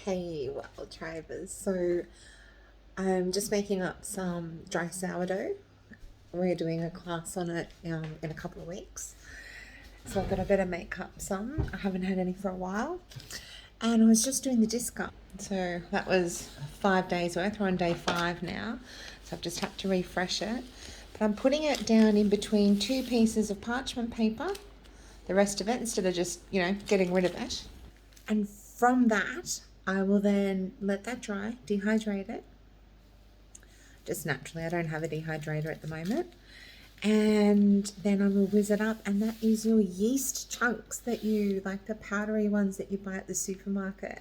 Hey, well, Travers. So I'm just making up some dry sourdough. We're doing a class on it in a couple of weeks. So I thought I better make up some. I haven't had any for a while. And I was just doing the discard. So that was 5 days worth. We're on day 5 now. So I've just had to refresh it. But I'm putting it down in between 2 pieces of parchment paper. The rest of it, instead of just, getting rid of it. And from that, I will then let that dry, dehydrate it. Just naturally, I don't have a dehydrator at the moment. And then I will whiz it up, and that is your yeast chunks that you, like the powdery ones that you buy at the supermarket.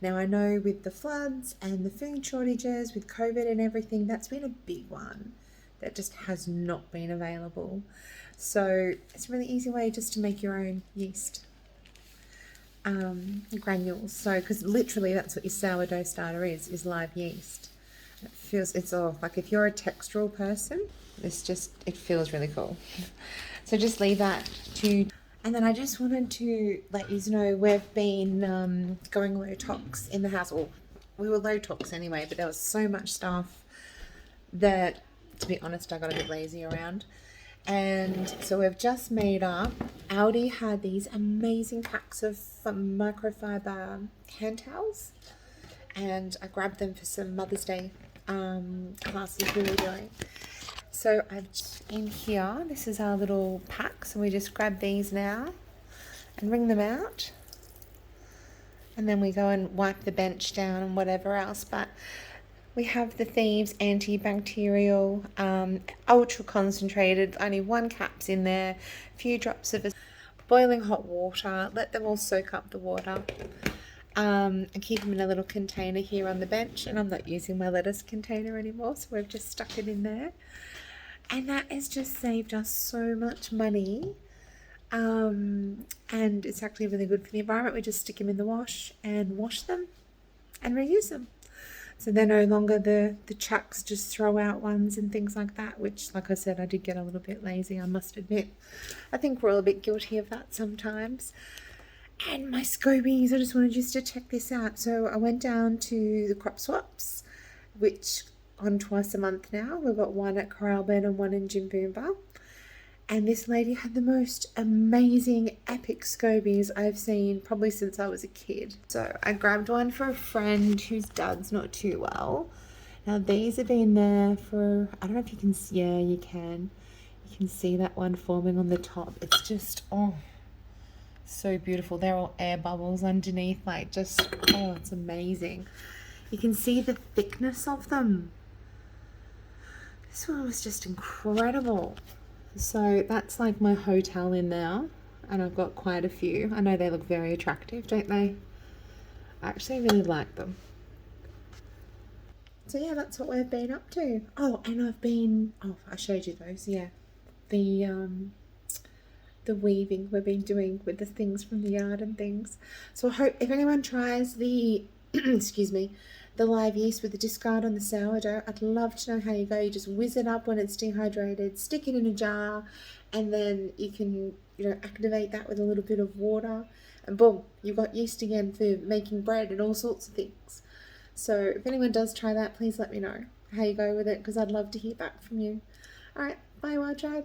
Now I know with the floods and the food shortages, with COVID and everything, that's been a big one that just has not been available. So it's a really easy way just to make your own yeast granules. So, because literally that's what your sourdough starter is live yeast. It's all like, if you're a textural person, it feels really cool. So just leave that to, and then I just wanted to let you know we've been going low tox in the house. Well, we were low tox anyway, but there was so much stuff that, to be honest, I got a bit lazy around. And so we've just made up, Aldi had these amazing packs of microfiber hand towels, and I grabbed them for some Mother's Day classes we were doing. So I've in here, this is our little pack, so we just grab these now and wring them out, and then we go and wipe the bench down and whatever else. But we have the Thieves antibacterial, ultra concentrated, only 1 cap's in there, a few drops of boiling hot water, let them all soak up the water, and keep them in a little container here on the bench. And I'm not using my lettuce container anymore, so we've just stuck it in there. And that has just saved us so much money, and it's actually really good for the environment. We just stick them in the wash and wash them and reuse them. So they're no longer the chucks, just throw out ones and things like that, which, like I said, I did get a little bit lazy, I must admit. I think we're all a bit guilty of that sometimes. And my scobies, I just wanted you to check this out. So I went down to the crop swaps, which on twice a month now. We've got one at Coralben and one in Jimboomba. And this lady had the most amazing, epic scobies I've seen probably since I was a kid. So I grabbed one for a friend whose dad's not too well. Now these have been there for, I don't know if you can see, yeah, you can. You can see that one forming on the top. It's just, so beautiful. They're all air bubbles underneath, like just, it's amazing. You can see the thickness of them. This one was just incredible. So that's like my hotel in there, and I've got quite a few. I know they look very attractive, don't they? I actually really like them. So yeah, that's what we've been up to. And I showed you those, yeah. The weaving we've been doing with the things from the yard and things. So I hope if anyone tries the excuse me, the live yeast with the discard on the sourdough, I'd love to know how you go. You just whiz it up when it's dehydrated, stick it in a jar, and then you can, activate that with a little bit of water, and boom, you've got yeast again for making bread and all sorts of things. So if anyone does try that, please let me know how you go with it, because I'd love to hear back from you. All right, bye, Wild Tribe.